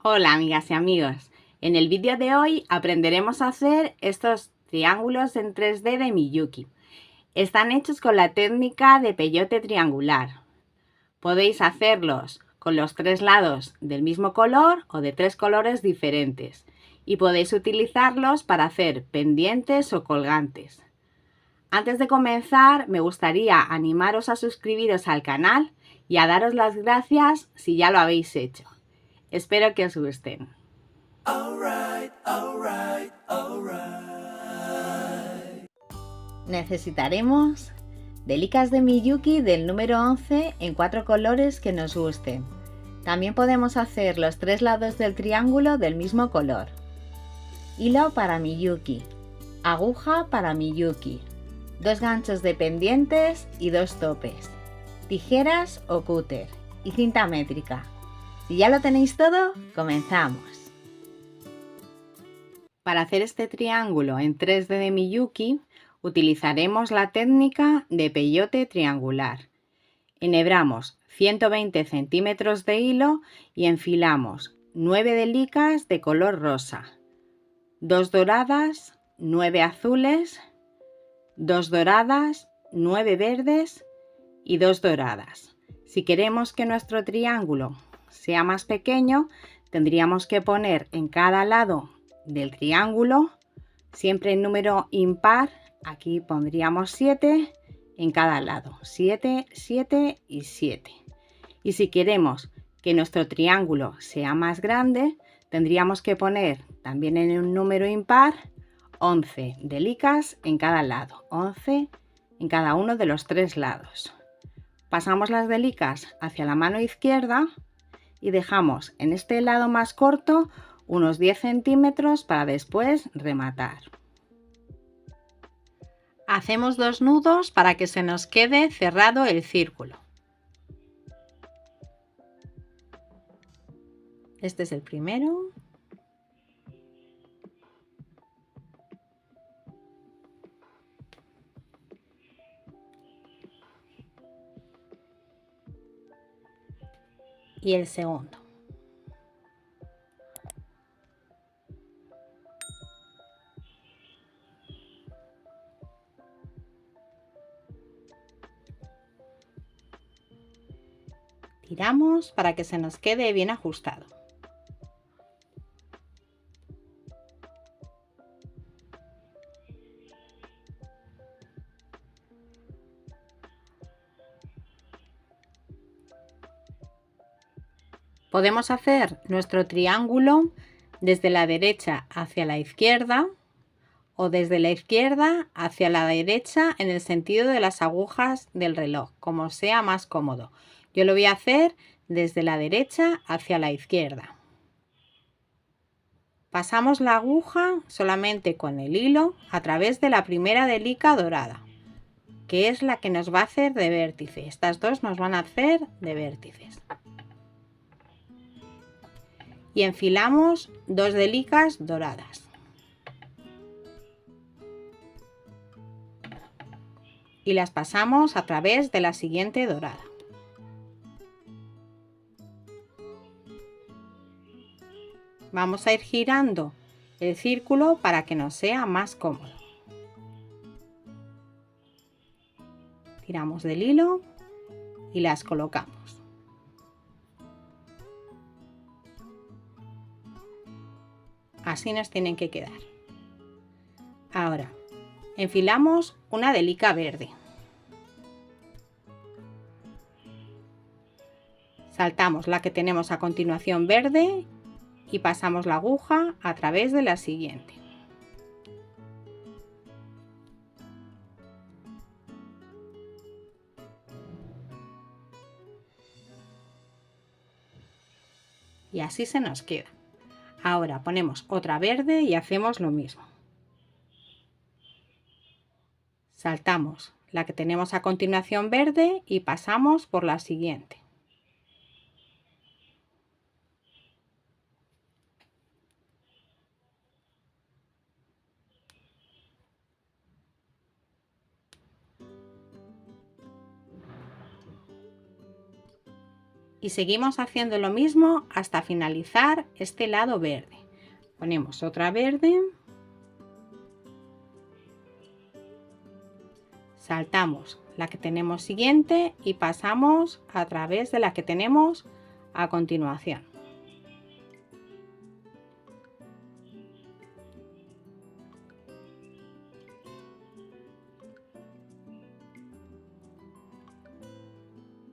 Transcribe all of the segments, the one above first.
Hola amigas y amigos, en el vídeo de hoy aprenderemos a hacer estos triángulos en 3D de Miyuki. Están hechos con la técnica de peyote triangular. Podéis hacerlos con los tres lados del mismo color o de tres colores diferentes y podéis utilizarlos para hacer pendientes o colgantes. Antes de comenzar, me gustaría animaros a suscribiros al canal y a daros las gracias si ya lo habéis hecho. Espero que os gusten. Necesitaremos delicas de Miyuki del número 11 en 4 colores que nos gusten. También podemos hacer los tres lados del triángulo del mismo color. Hilo para Miyuki, aguja para Miyuki, 2 ganchos de pendientes y 2 topes, tijeras o cúter y cinta métrica. Si ya lo tenéis todo, comenzamos. Para hacer este triángulo en 3D de Miyuki, utilizaremos la técnica de peyote triangular. Enhebramos 120 centímetros de hilo y enfilamos 9 delicas de color rosa, 2 doradas, 9 azules, 2 doradas, 9 verdes y 2 doradas. Si queremos que nuestro triángulo sea más pequeño, tendríamos que poner en cada lado del triángulo, siempre en número impar, aquí pondríamos 7 en cada lado, 7, 7 y 7. Y si queremos que nuestro triángulo sea más grande, tendríamos que poner también en un número impar 11 delicas en cada lado, 11 en cada uno de los tres lados. Pasamos las delicas hacia la mano izquierda y dejamos en este lado más corto unos 10 centímetros para después rematar. Hacemos 2 nudos para que se nos quede cerrado el círculo. Este es el primero. Y el segundo. Tiramos para que se nos quede bien ajustado. Podemos hacer nuestro triángulo desde la derecha hacia la izquierda o desde la izquierda hacia la derecha en el sentido de las agujas del reloj, como sea más cómodo. Yo lo voy a hacer desde la derecha hacia la izquierda. Pasamos la aguja solamente con el hilo a través de la primera delica dorada, que es la que nos va a hacer de vértice. Estas dos nos van a hacer de vértices. Y enfilamos 2 delicas doradas. Y las pasamos a través de la siguiente dorada. Vamos a ir girando el círculo para que nos sea más cómodo. Tiramos del hilo y las colocamos. Así nos tienen que quedar. Ahora, enfilamos una delica verde. Saltamos la que tenemos a continuación verde y pasamos la aguja a través de la siguiente. Y así se nos queda. Ahora ponemos otra verde y hacemos lo mismo. Saltamos la que tenemos a continuación verde y pasamos por la siguiente. Y seguimos haciendo lo mismo hasta finalizar este lado verde. Ponemos otra verde, saltamos la que tenemos siguiente y pasamos a través de la que tenemos a continuación.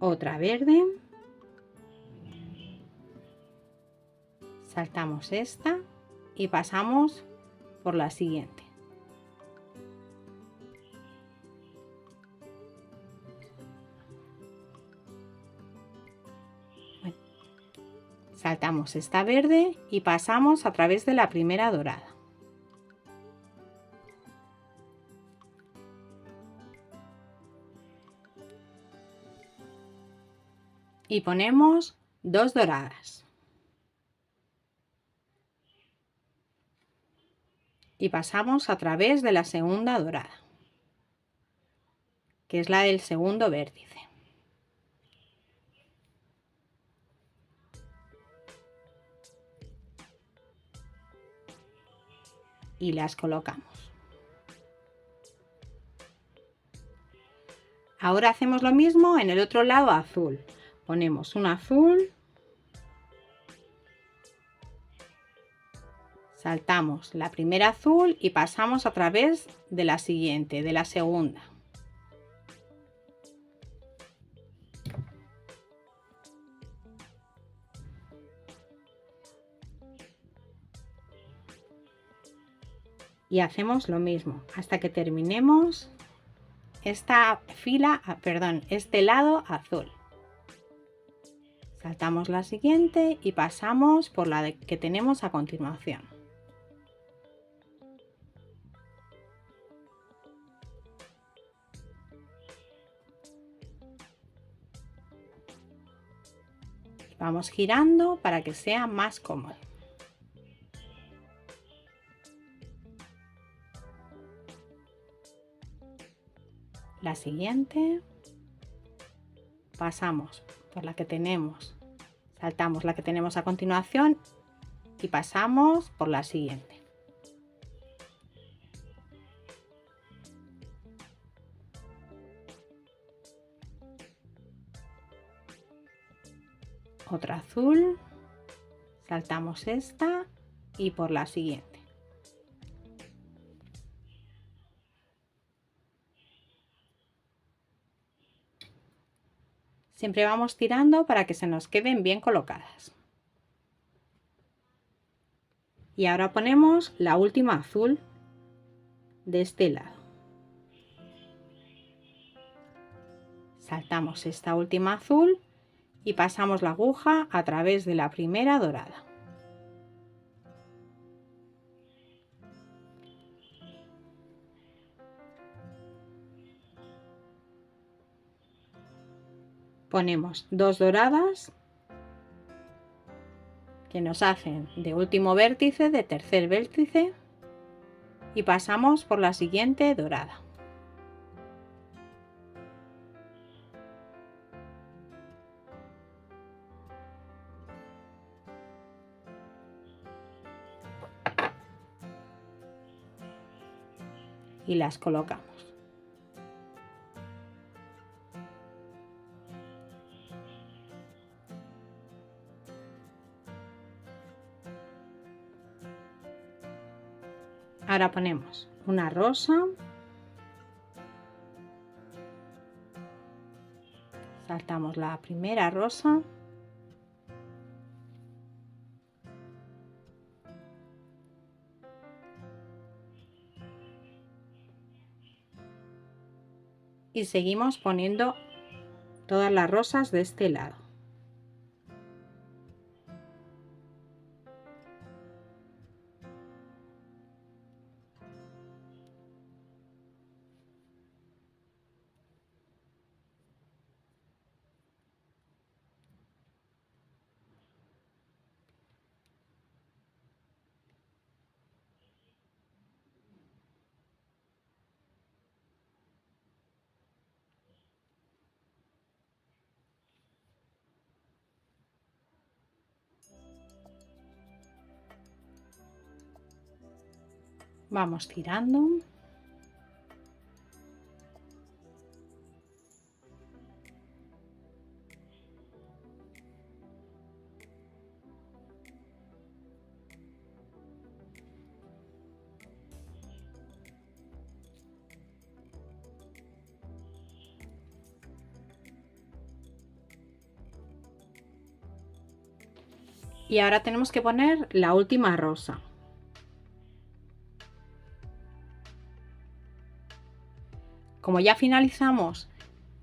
Otra verde, saltamos esta y pasamos por la siguiente. Bueno, saltamos esta verde y pasamos a través de la primera dorada. Y ponemos 2 doradas. Y pasamos a través de la segunda dorada, que es la del segundo vértice. Y las colocamos. Ahora hacemos lo mismo en el otro lado azul. Ponemos un azul, saltamos la primera azul y pasamos a través de la siguiente, de la segunda. Y hacemos lo mismo hasta que terminemos esta fila, este lado azul. Saltamos la siguiente y pasamos por la que tenemos a continuación. Vamos girando para que sea más cómodo. La siguiente, pasamos por la que tenemos, saltamos la que tenemos a continuación y pasamos por la siguiente. Otra azul, saltamos esta y por la siguiente. Siempre vamos tirando para que se nos queden bien colocadas. Y ahora ponemos la última azul de este lado. Saltamos esta última azul y pasamos la aguja a través de la primera dorada. Ponemos 2 doradas que nos hacen de último vértice, de tercer vértice, y pasamos por la siguiente dorada. Y las colocamos. Ahora ponemos una rosa, saltamos la primera rosa, y seguimos poniendo todas las rosas de este lado. Vamos tirando. Y ahora tenemos que poner la última rosa. Como ya finalizamos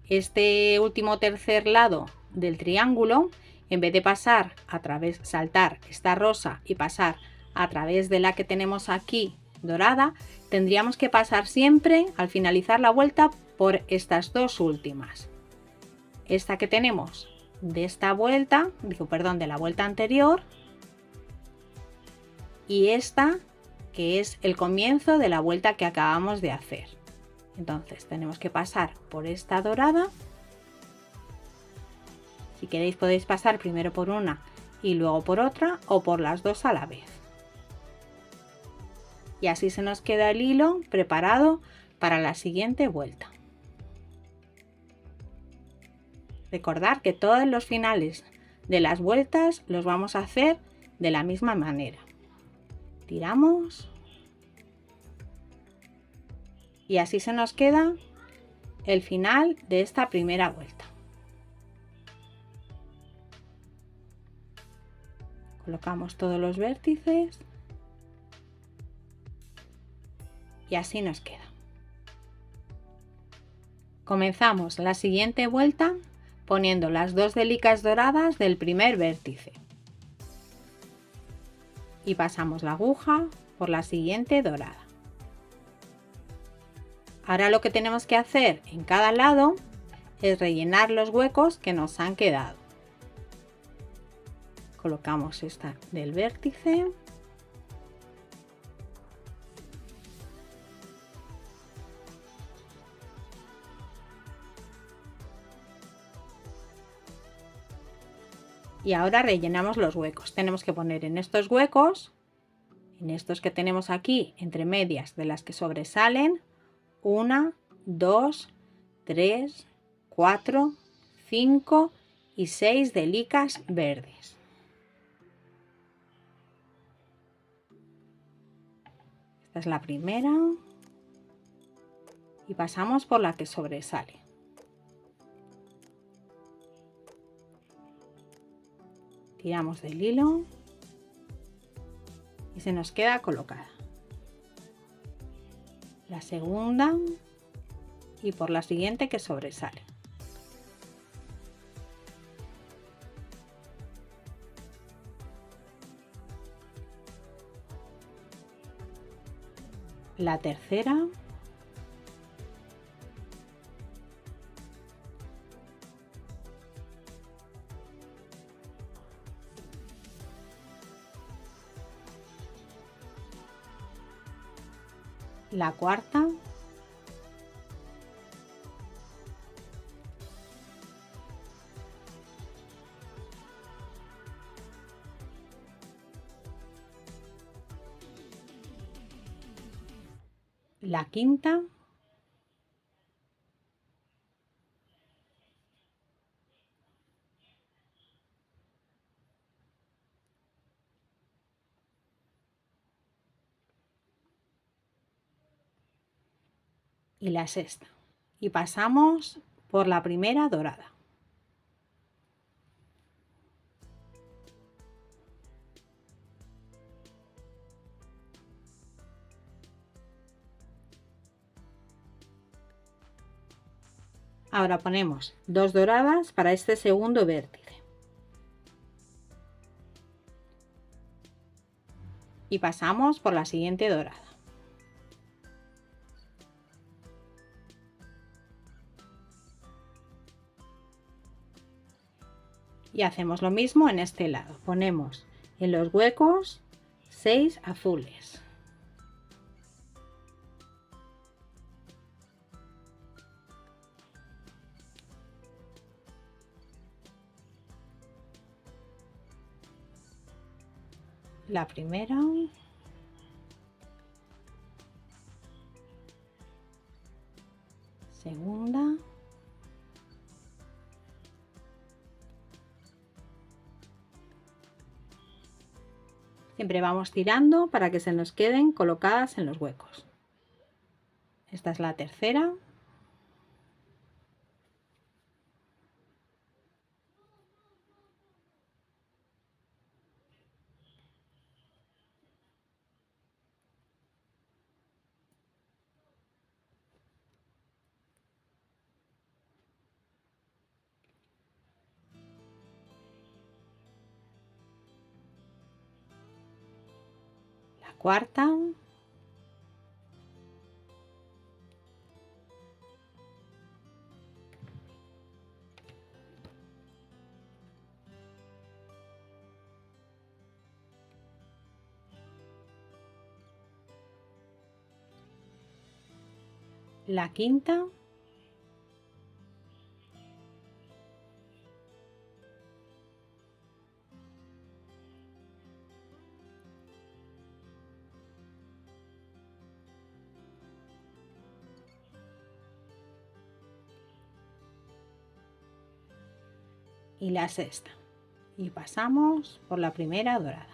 este último tercer lado del triángulo, en vez de pasar a través, saltar esta rosa y pasar a través de la que tenemos aquí dorada, tendríamos que pasar siempre al finalizar la vuelta por estas dos últimas. Esta que tenemos de esta vuelta, perdón, de la vuelta anterior, y esta que es el comienzo de la vuelta que acabamos de hacer. Entonces tenemos que pasar por esta dorada. Si queréis podéis pasar primero por una y luego por otra, o por las dos a la vez. Y así se nos queda el hilo preparado para la siguiente vuelta. Recordad que todos los finales de las vueltas los vamos a hacer de la misma manera. Tiramos y así se nos queda el final de esta primera vuelta. Colocamos todos los vértices y así nos queda. Comenzamos la siguiente vuelta poniendo las dos delicas doradas del primer vértice y pasamos la aguja por la siguiente dorada. Ahora lo que tenemos que hacer en cada lado es rellenar los huecos que nos han quedado. Colocamos esta del vértice . Y ahora rellenamos los huecos. Tenemos que poner en estos huecos, en estos que tenemos aquí, entre medias de las que sobresalen, 1, 2, 3, 4, 5 y 6 delicas verdes. Esta es la primera y pasamos por la que sobresale. Tiramos del hilo y se nos queda colocada. La segunda y por la siguiente que sobresale. La tercera . La cuarta . La quinta . Y la sexta. Y pasamos por la primera dorada. Ahora ponemos dos doradas para este segundo vértice. Y pasamos por la siguiente dorada. Y hacemos lo mismo en este lado. Ponemos en los huecos 6 azules. La primera . segunda. Siempre vamos tirando para que se nos queden colocadas en los huecos. Esta es la tercera. La cuarta. La quinta. Y la sexta. Y pasamos por la primera dorada.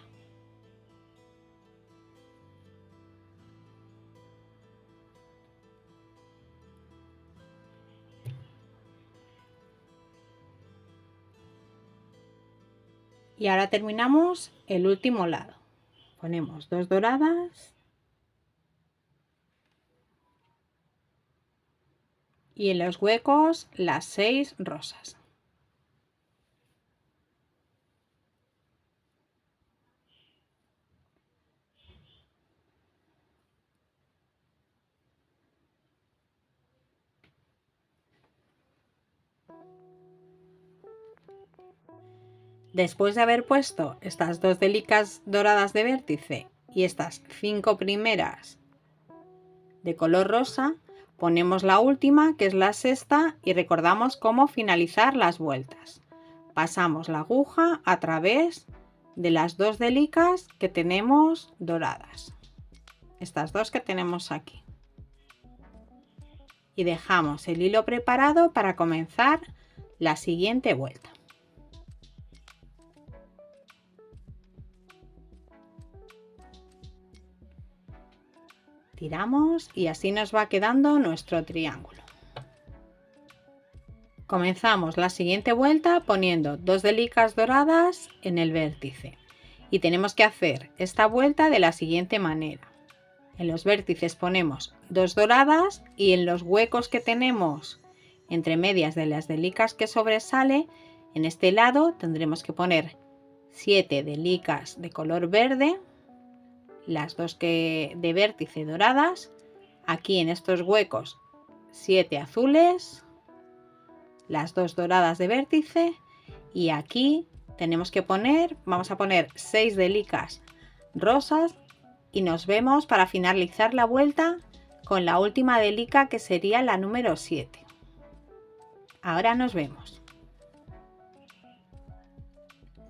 Y ahora terminamos el último lado. Ponemos 2 doradas y en los huecos las 6 rosas. Después de haber puesto estas 2 delicas doradas de vértice y estas 5 primeras de color rosa, ponemos la última, que es la sexta, y recordamos cómo finalizar las vueltas. Pasamos la aguja a través de las 2 delicas que tenemos doradas, estas 2 que tenemos aquí, y dejamos el hilo preparado para comenzar la siguiente vuelta. Tiramos y así nos va quedando nuestro triángulo. Comenzamos la siguiente vuelta poniendo 2 delicas doradas en el vértice y tenemos que hacer esta vuelta de la siguiente manera. En los vértices ponemos 2 doradas y en los huecos que tenemos entre medias de las delicas que sobresale, en este lado tendremos que poner 7 delicas de color verde, las 2 de vértice doradas, aquí en estos huecos 7 azules, las 2 doradas de vértice, y aquí tenemos que poner, vamos a poner 6 delicas rosas y nos vemos para finalizar la vuelta con la última delica, que sería la número 7. Ahora nos vemos.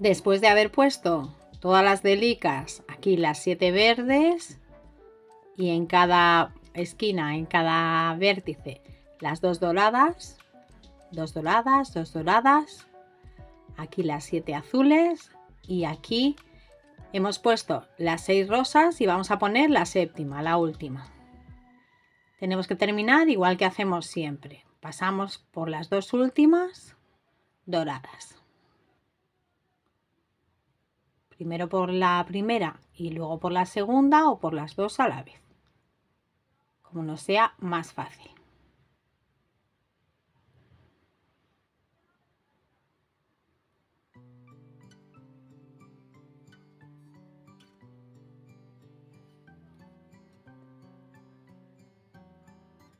Después de haber puesto todas las delicas, aquí las 7 verdes, y en cada esquina, en cada vértice, las 2 doradas, 2 doradas, 2 doradas, aquí las 7 azules, y aquí hemos puesto las 6 rosas y vamos a poner la séptima, la última. Tenemos que terminar igual que hacemos siempre. Pasamos por las 2 últimas doradas. Primero por la primera y luego por la segunda, o por las 2 a la vez, como nos sea más fácil.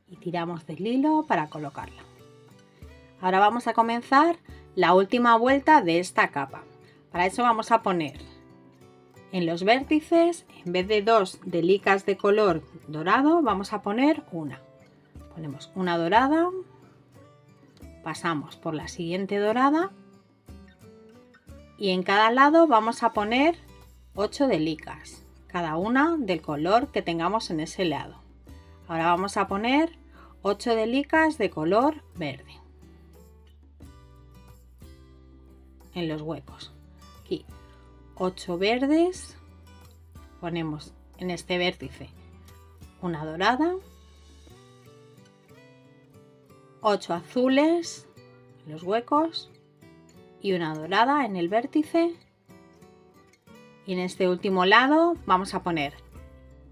Y tiramos del hilo para colocarla. Ahora vamos a comenzar la última vuelta de esta capa. Para eso vamos a poner en los vértices, en vez de 2 delicas de color dorado, vamos a poner una. Ponemos una dorada, pasamos por la siguiente dorada y en cada lado vamos a poner 8 delicas, cada una del color que tengamos en ese lado. Ahora vamos a poner 8 de licas de color verde en los huecos. Aquí 8 verdes, ponemos en este vértice una dorada, 8 azules en los huecos y una dorada en el vértice, y en este último lado vamos a poner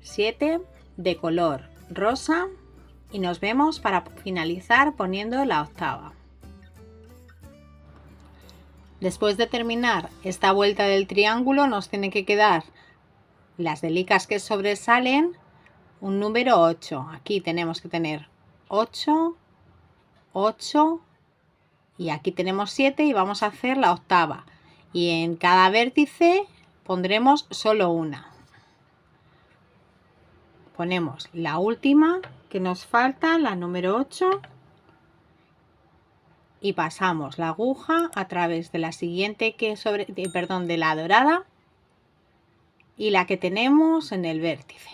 7 de color rosa y nos vemos para finalizar poniendo la octava. Después de terminar esta vuelta del triángulo nos tiene que quedar las delicas que sobresalen un número 8. Aquí tenemos que tener 8, 8 y aquí tenemos 7 y vamos a hacer la octava. Y en cada vértice pondremos solo una. Ponemos la última que nos falta, la número 8, y pasamos la aguja a través de la siguiente de la dorada y la que tenemos en el vértice.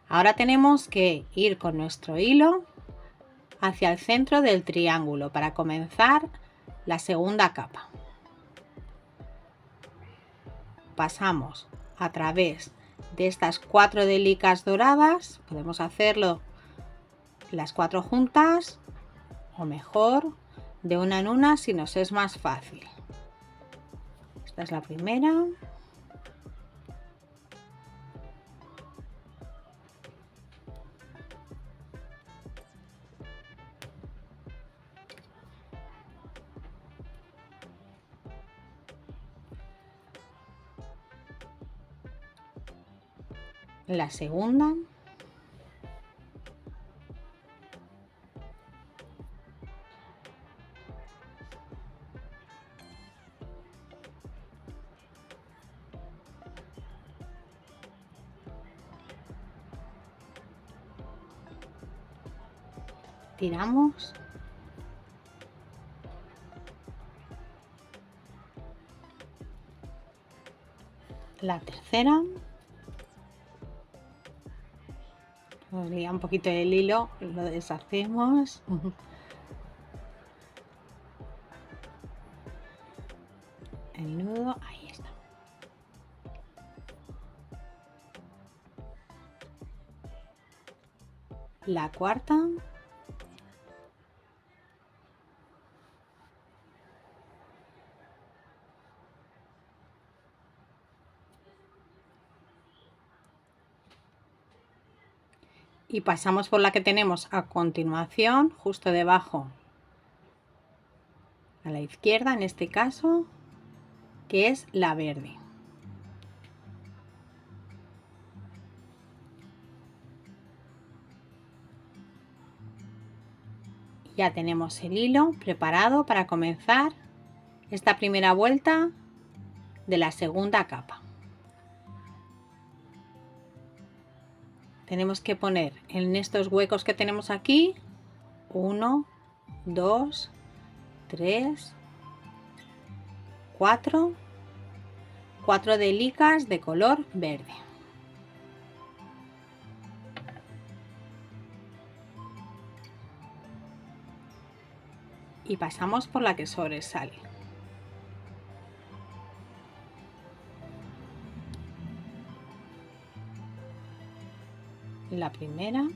Ahora tenemos que ir con nuestro hilo hacia el centro del triángulo para comenzar la segunda capa. Pasamos a través de estas 4 delicas doradas, podemos hacerlo las 4 juntas o mejor de una en una si nos es más fácil. Esta es la primera. La segunda. Tiramos. La tercera. Nos lía un poquito el hilo, lo deshacemos. El nudo, ahí está. La cuarta. Y pasamos por la que tenemos a continuación, justo debajo, a la izquierda en este caso, que es la verde. Ya tenemos el hilo preparado para comenzar esta primera vuelta de la segunda capa. Tenemos que poner en estos huecos que tenemos aquí 1, 2, 3, 4 delicas de color verde. Y pasamos por la que sobresale. La primera.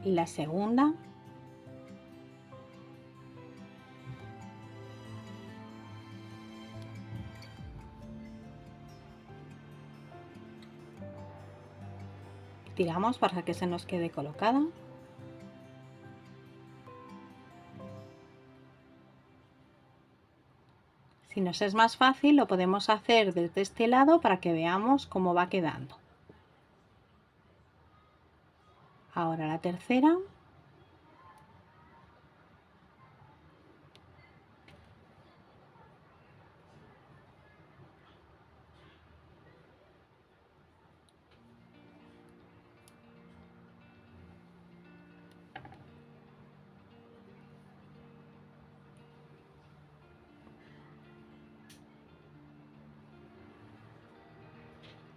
Y la segunda. Tiramos para que se nos quede colocada. Si nos es más fácil, lo podemos hacer desde este lado para que veamos cómo va quedando. Ahora la tercera.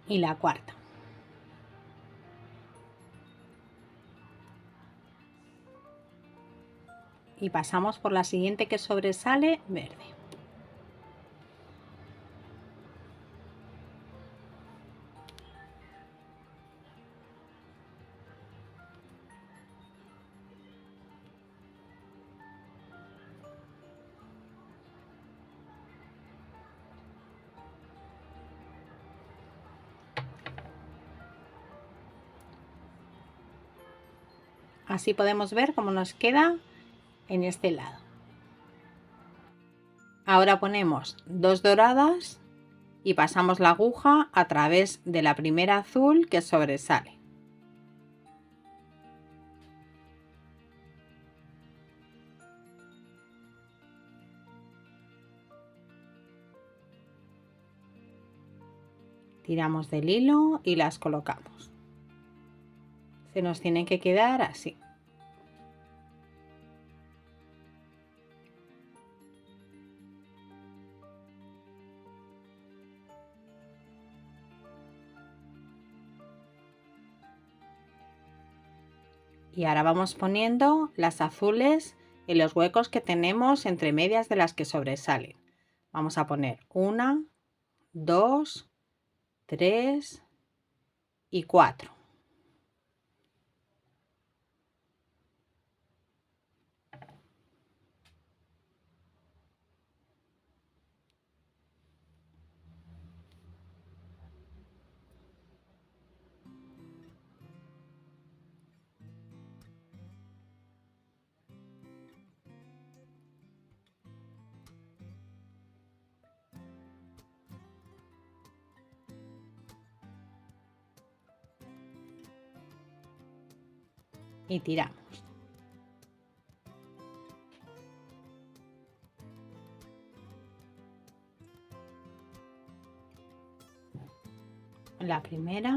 y la cuarta. Y pasamos por la siguiente que sobresale, verde. Así podemos ver cómo nos queda en este lado. Ahora ponemos 2 doradas y pasamos la aguja a través de la primera azul que sobresale. Tiramos del hilo y las colocamos. Se nos tienen que quedar así. Y ahora vamos poniendo las azules en los huecos que tenemos entre medias de las que sobresalen. Vamos a poner 1, 2, 3 y 4. Y tiramos. La primera.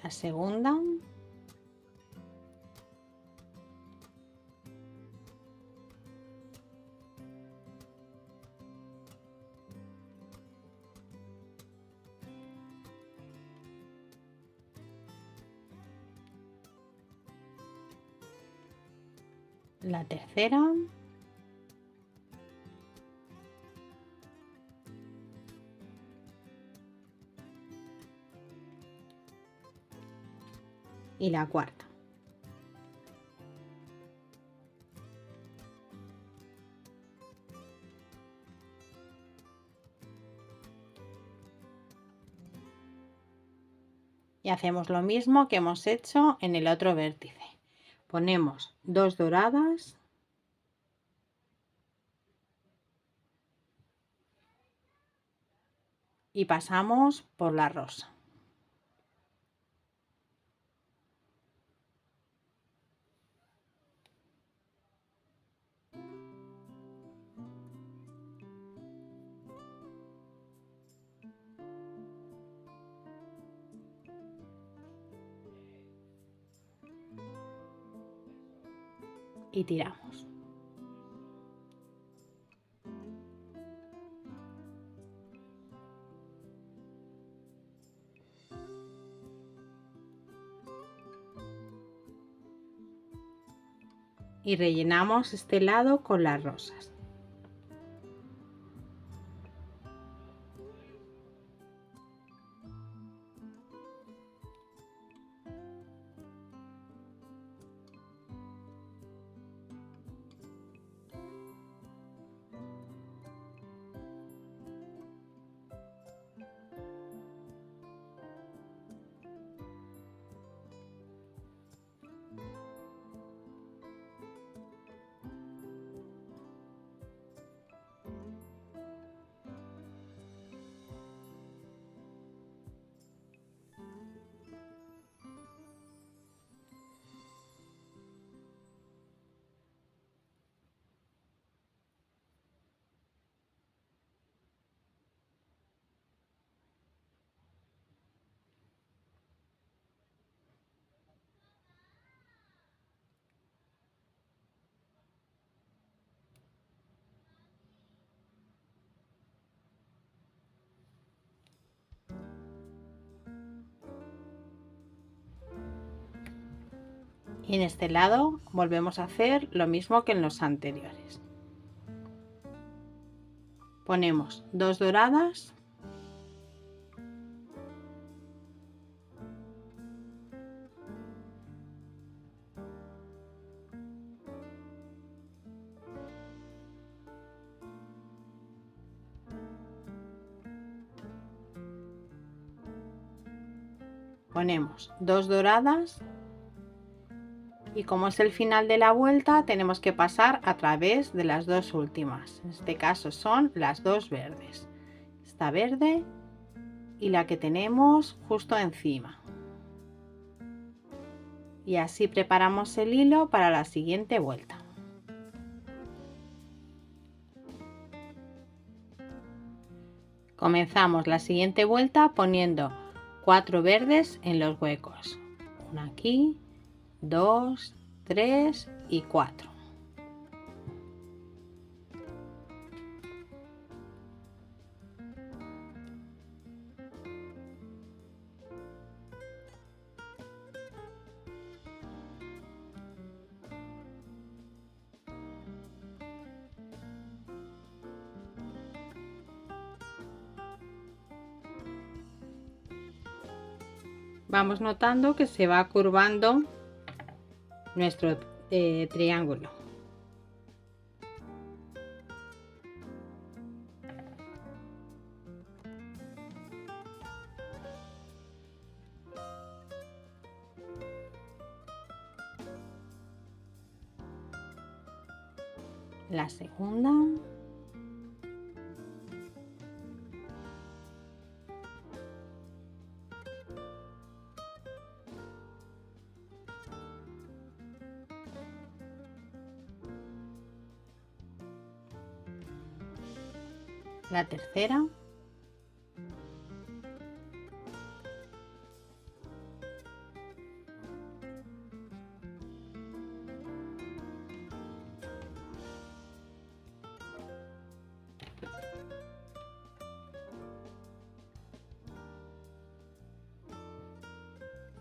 La segunda. La tercera. Y la cuarta. Y hacemos lo mismo que hemos hecho en el otro vértice. Ponemos 2 doradas y pasamos por la rosa. Y tiramos. Y rellenamos este lado con las rosas. Y en este lado volvemos a hacer lo mismo que en los anteriores. Ponemos 2 doradas, ponemos 2 doradas y como es el final de la vuelta tenemos que pasar a través de las dos últimas. En este caso son las dos verdes, esta verde y la que tenemos justo encima. Y así preparamos el hilo para la siguiente vuelta. Comenzamos la siguiente vuelta poniendo 4 verdes en los huecos. Una aquí, 2, 3 y 4. Vamos notando que se va curvando nuestro triángulo. La segunda. La tercera.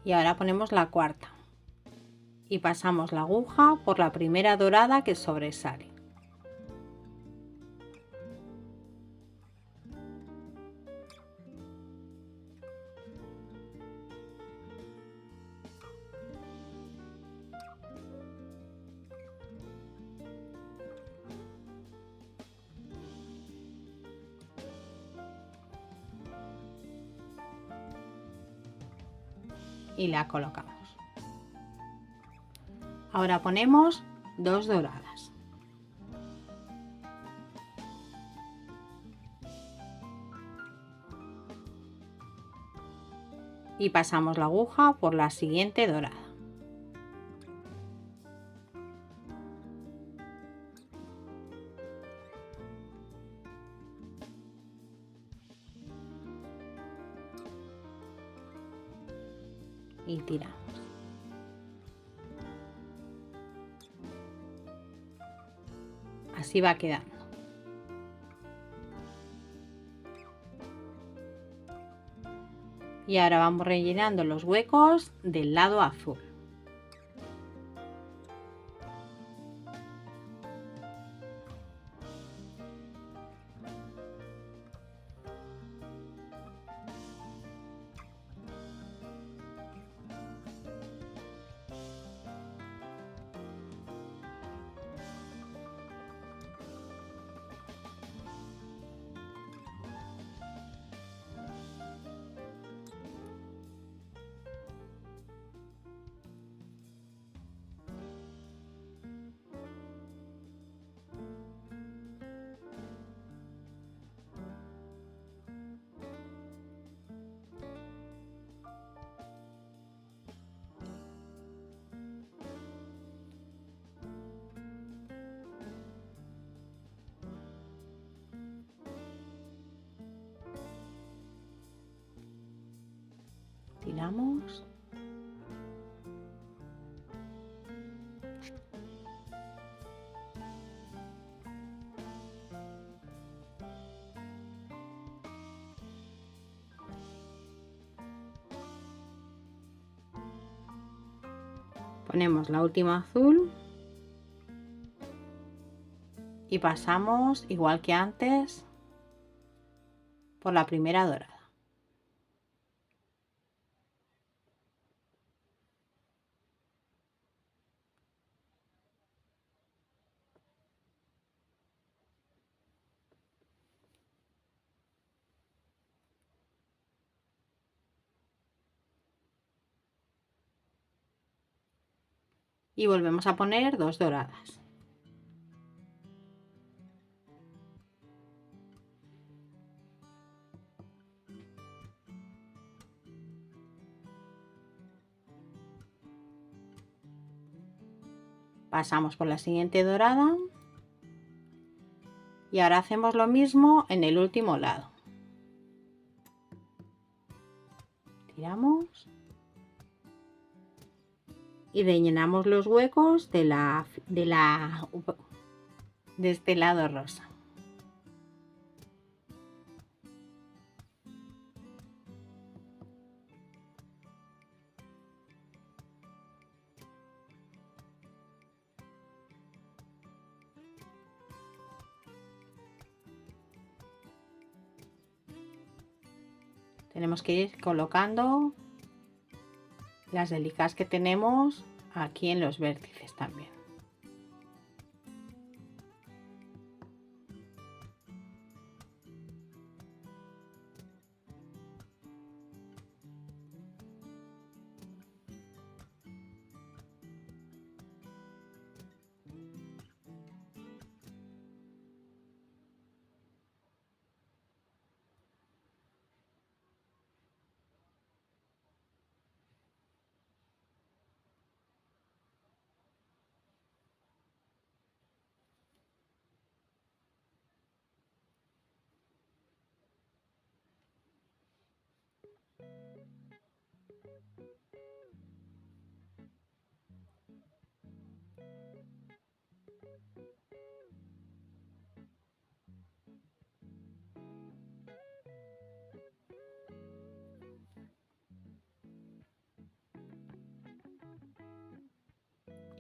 Y ahora ponemos la cuarta y pasamos la aguja por la primera dorada que sobresale. Y la colocamos. Ahora ponemos 2 doradas. Y pasamos la aguja por la siguiente dorada. Y tiramos. Así va quedando. Y ahora vamos rellenando los huecos del lado azul. Tiramos. Ponemos la última azul y pasamos, igual que antes, por la primera dorada. Y volvemos a poner 2 doradas. Pasamos por la siguiente dorada y ahora hacemos lo mismo en el último lado. Tiramos y rellenamos los huecos de este lado rosa. Tenemos que ir colocando las delicas que tenemos aquí en los vértices también.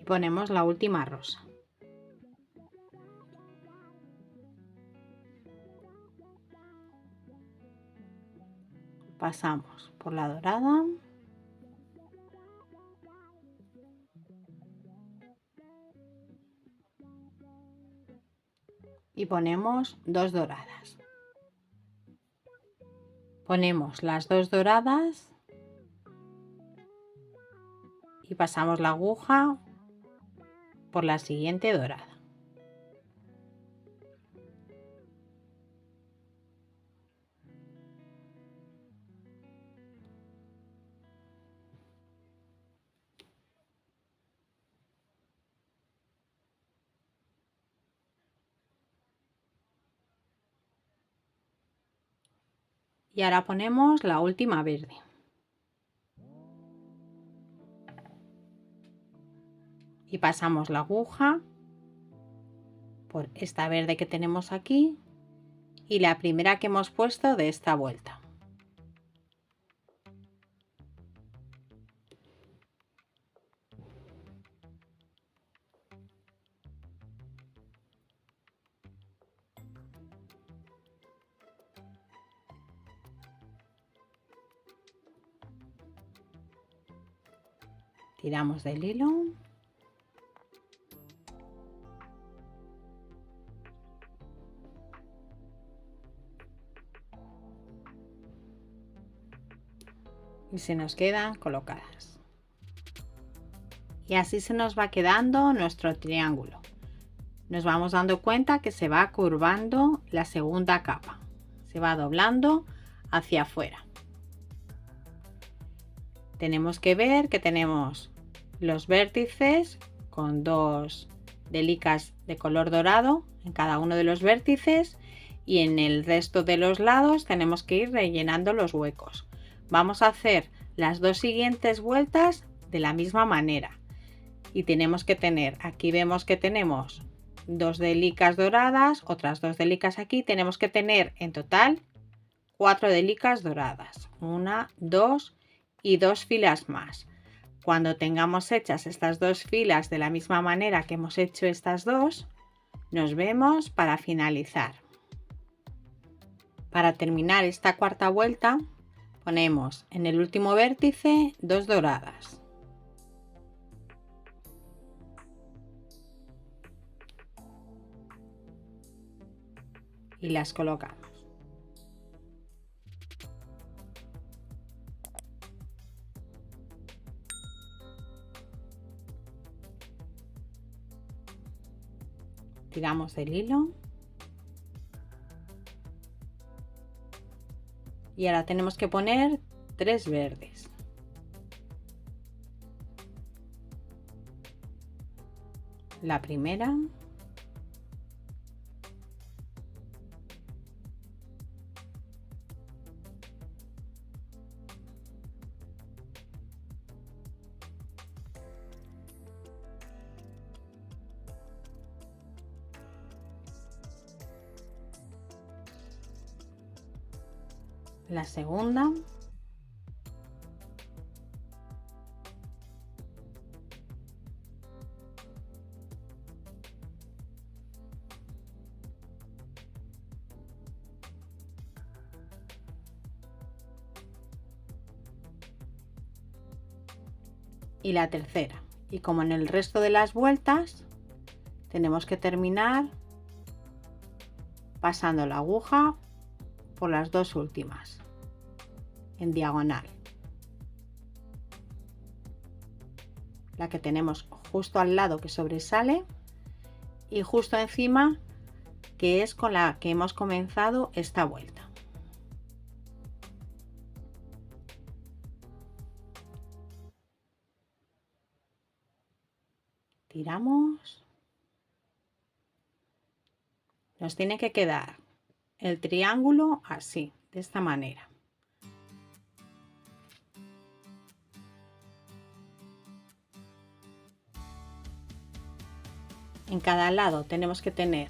Y ponemos la última rosa. Pasamos por la dorada y ponemos 2 doradas. Ponemos las 2 doradas y pasamos la aguja por la siguiente dorada. Y ahora ponemos la última verde. Y pasamos la aguja por esta verde que tenemos aquí y la primera que hemos puesto de esta vuelta. Tiramos del hilo y se nos quedan colocadas. Y así se nos va quedando nuestro triángulo. Nos vamos dando cuenta que se va curvando la segunda capa, se va doblando hacia afuera. Tenemos que ver que tenemos los vértices con 2 delicas de color dorado en cada uno de los vértices y en el resto de los lados tenemos que ir rellenando los huecos. Vamos a hacer las 2 siguientes vueltas de la misma manera y tenemos que tener, aquí vemos que tenemos 2 delicas doradas, otras 2 delicas aquí, tenemos que tener en total 4 delicas doradas, 1, 2 y 2 filas más. Cuando tengamos hechas estas dos filas de la misma manera que hemos hecho estas dos, nos vemos para finalizar. Para terminar esta cuarta vuelta, ponemos en el último vértice 2 doradas. Y las colocamos. Tiramos del hilo. Y ahora tenemos que poner 3 verdes. La primera. La segunda. Y la tercera. Y como en el resto de las vueltas, tenemos que terminar pasando la aguja por las dos últimas en diagonal, la que tenemos justo al lado que sobresale y justo encima que es con la que hemos comenzado esta vuelta. Tiramos. Nos tiene que quedar el triángulo así, de esta manera. En cada lado tenemos que tener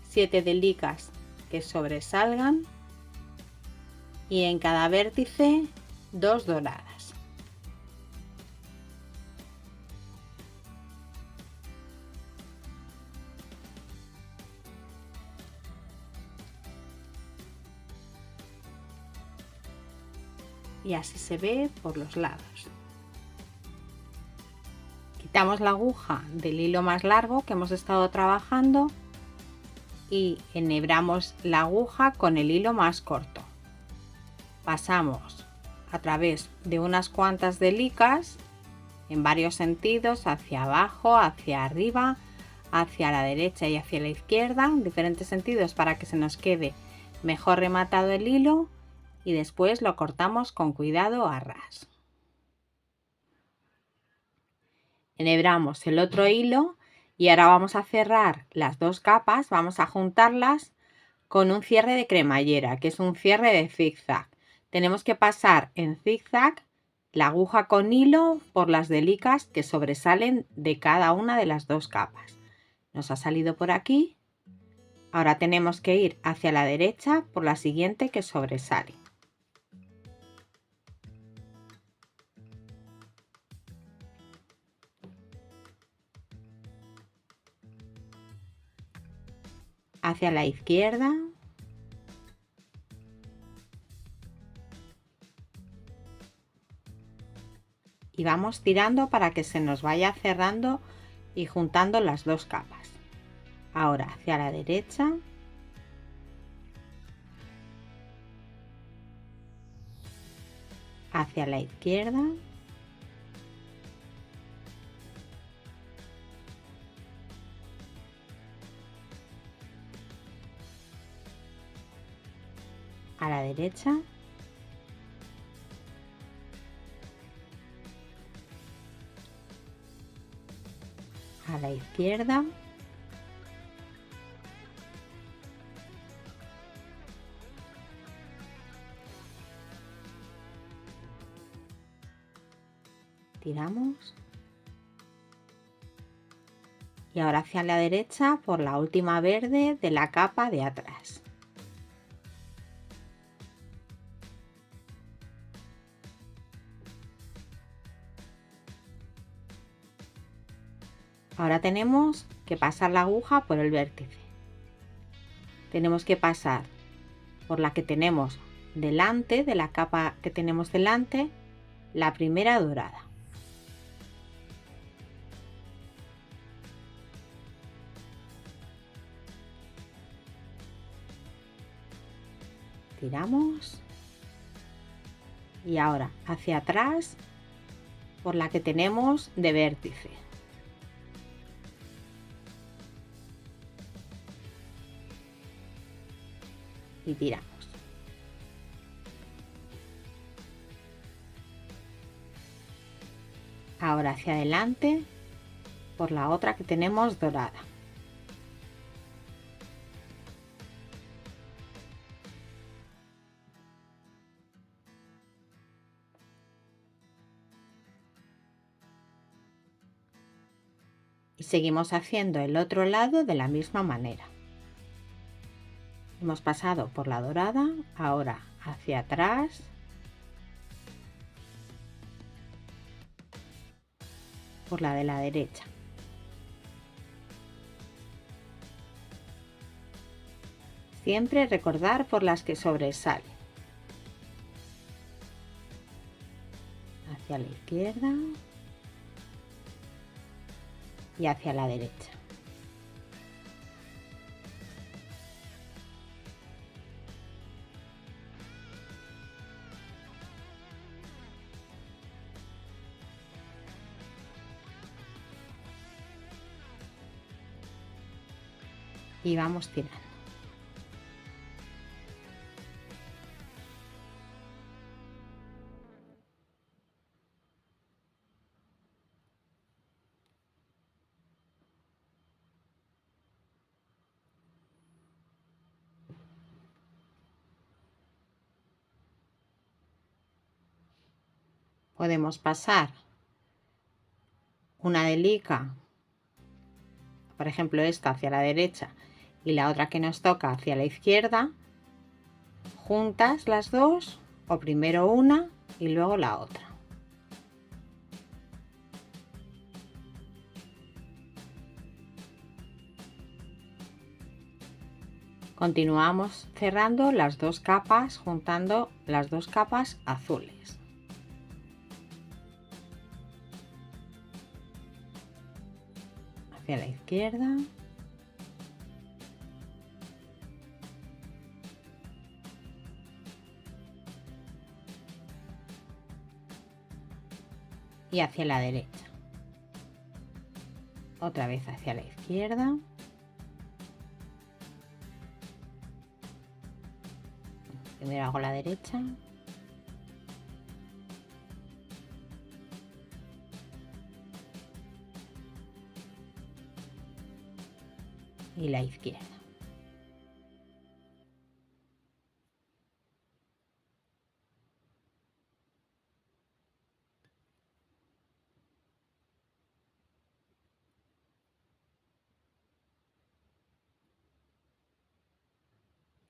7 delicas que sobresalgan y en cada vértice 2 doradas. Y así se ve por los lados. Quitamos la aguja del hilo más largo que hemos estado trabajando y enhebramos la aguja con el hilo más corto. Pasamos a través de unas cuantas delicas en varios sentidos, hacia abajo, hacia arriba, hacia la derecha y hacia la izquierda, en diferentes sentidos para que se nos quede mejor rematado el hilo. Y después lo cortamos con cuidado a ras. Enhebramos el otro hilo y ahora vamos a cerrar las dos capas, vamos a juntarlas con un cierre de cremallera, que es un cierre de zigzag. Tenemos que pasar en zigzag la aguja con hilo por las delicas que sobresalen de cada una de las dos capas. Nos ha salido por aquí. Ahora tenemos que ir hacia la derecha por la siguiente que sobresale. Hacia la izquierda. Y vamos tirando para que se nos vaya cerrando y juntando las dos capas. Ahora hacia la derecha. Hacia la izquierda. A la derecha. A la izquierda. Tiramos. Y ahora hacia la derecha por la última verde de la capa de atrás. Ahora tenemos que pasar la aguja por el vértice. Tenemos que pasar por la que tenemos delante, de la capa que tenemos delante, la primera dorada. Tiramos y ahora hacia atrás por la que tenemos de vértice. Y tiramos. Ahora hacia adelante por la otra que tenemos dorada. Y seguimos haciendo el otro lado de la misma manera. Hemos pasado por la dorada, ahora hacia atrás. Por la de la derecha. Siempre recordar por las que sobresalen. Hacia la izquierda y hacia la derecha. Y vamos tirando. Podemos pasar una delica, por ejemplo esta hacia la derecha y la otra que nos toca hacia la izquierda, juntas las dos, o primero una y luego la otra. Continuamos cerrando las dos capas, juntando las dos capas azules. Hacia la izquierda. Y hacia la derecha. Otra vez hacia la izquierda. Primero hago la derecha. Y la izquierda.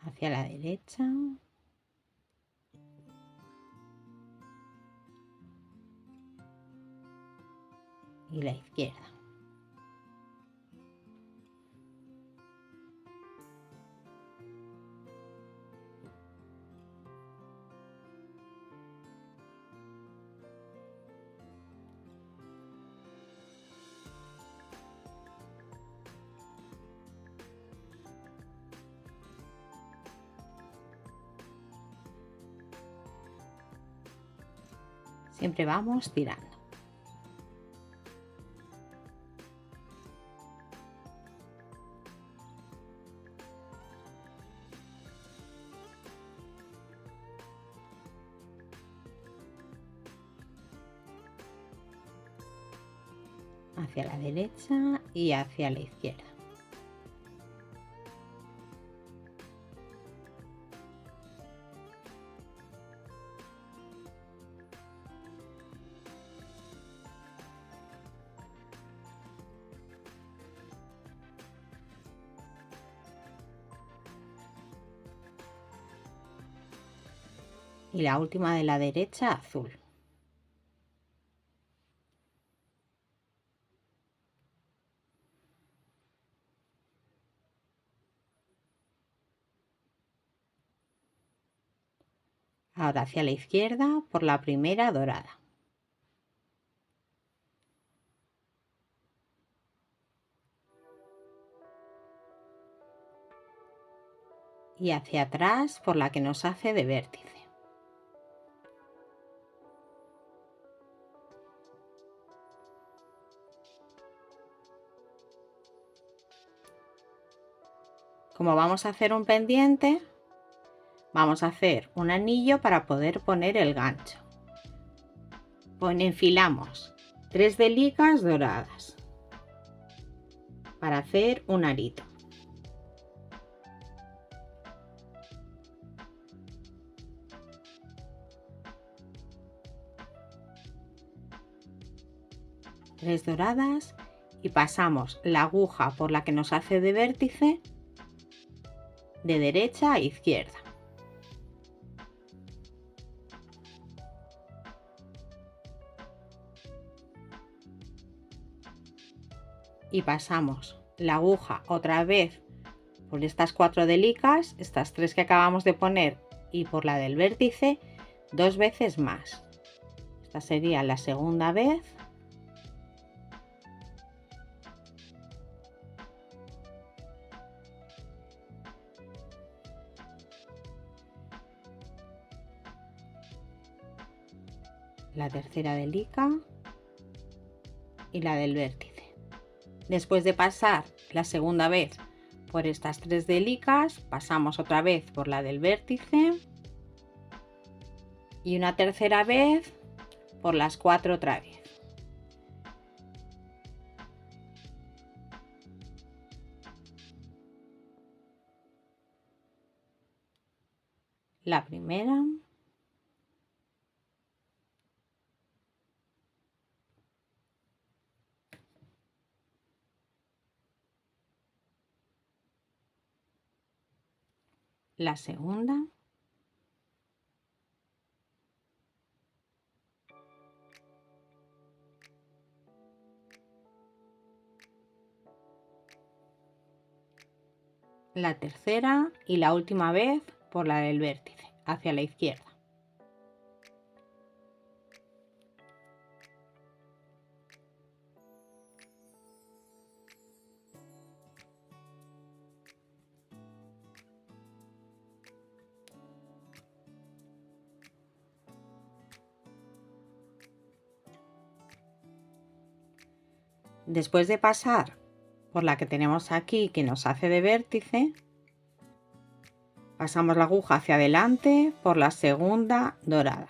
Hacia la derecha. Y la izquierda. Siempre vamos tirando. Hacia la derecha y hacia la izquierda. Y la última de la derecha azul. Ahora hacia la izquierda por la primera dorada. Y hacia atrás por la que nos hace de vértice. Como vamos a hacer un pendiente, vamos a hacer un anillo para poder poner el gancho. Enfilamos 3 delicas doradas para hacer un arito. Tres doradas y pasamos la aguja por la que nos hace de vértice de derecha a izquierda. Y pasamos la aguja otra vez por estas 4 delicas, estas 3 que acabamos de poner, y por la del vértice 2 veces más. Esta sería la segunda vez. La tercera delica y la del vértice. Después de pasar la segunda vez por estas 3 delicas, pasamos otra vez por la del vértice y una tercera vez por las 4 otra vez. La primera, la segunda, la tercera y la última vez por la del vértice hacia la izquierda. Después de pasar por la que tenemos aquí que nos hace de vértice, pasamos la aguja hacia adelante por la segunda dorada.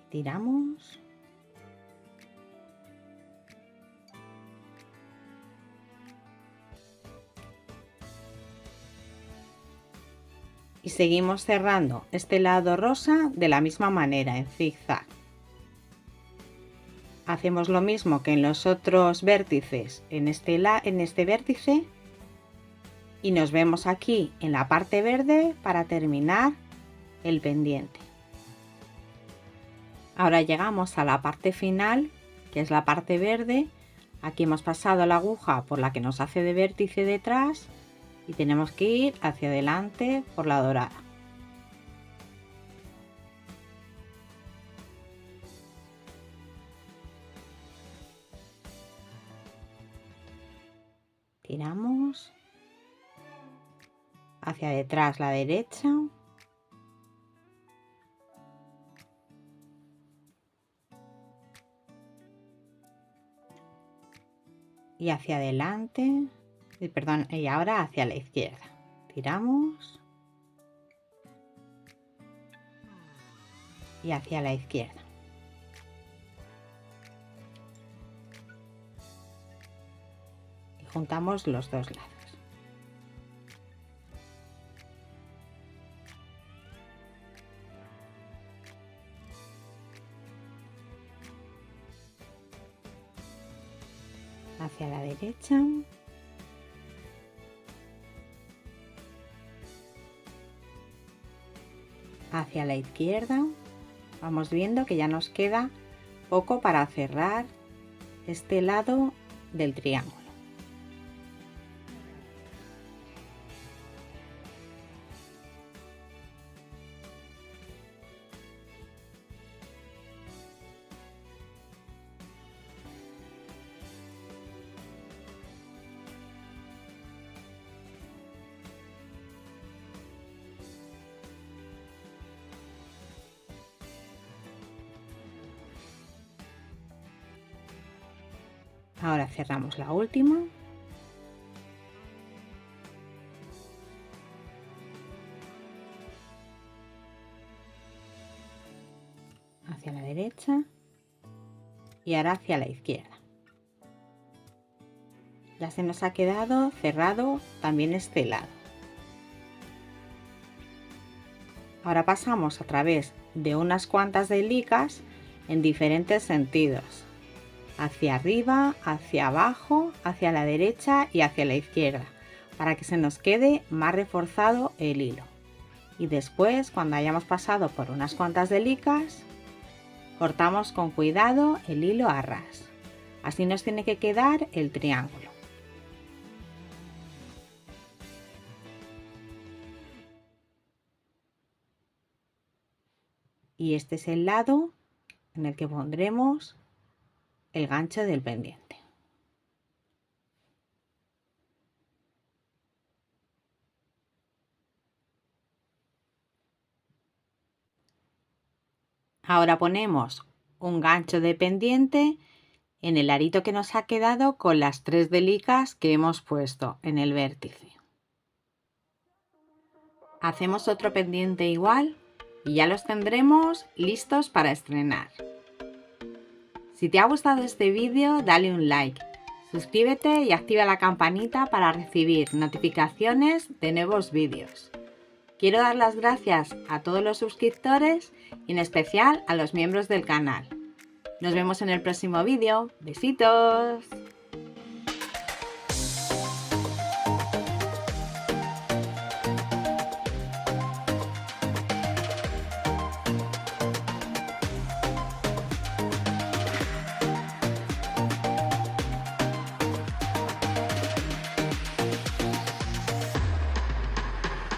Tiramos. Y seguimos cerrando este lado rosa de la misma manera, en zigzag. Hacemos lo mismo que en los otros vértices en este vértice y nos vemos aquí en la parte verde para terminar el pendiente. Ahora llegamos a la parte final, que es la parte verde. Aquí hemos pasado la aguja por la que nos hace de vértice detrás y tenemos que ir hacia adelante por la dorada. Tiramos hacia detrás la derecha y hacia adelante, y ahora hacia la izquierda. Tiramos y hacia la izquierda. Y juntamos los dos lados. Hacia la derecha. Hacia la izquierda. Vamos viendo que ya nos queda poco para cerrar este lado del triángulo. Ahora cerramos la última. Hacia la derecha y ahora hacia la izquierda. Ya se nos ha quedado cerrado también este lado. Ahora pasamos a través de unas cuantas delicas en diferentes sentidos. Hacia arriba, hacia abajo, hacia la derecha y hacia la izquierda, para que se nos quede más reforzado el hilo. Y después, cuando hayamos pasado por unas cuantas delicas, cortamos con cuidado el hilo a ras. Así nos tiene que quedar el triángulo. Y este es el lado en el que pondremos el gancho del pendiente. Ahora ponemos un gancho de pendiente en el arito que nos ha quedado con las 3 delicas que hemos puesto en el vértice. Hacemos otro pendiente igual y ya los tendremos listos para estrenar. Si te ha gustado este vídeo, dale un like, suscríbete y activa la campanita para recibir notificaciones de nuevos vídeos. Quiero dar las gracias a todos los suscriptores y en especial a los miembros del canal. Nos vemos en el próximo vídeo. ¡Besitos!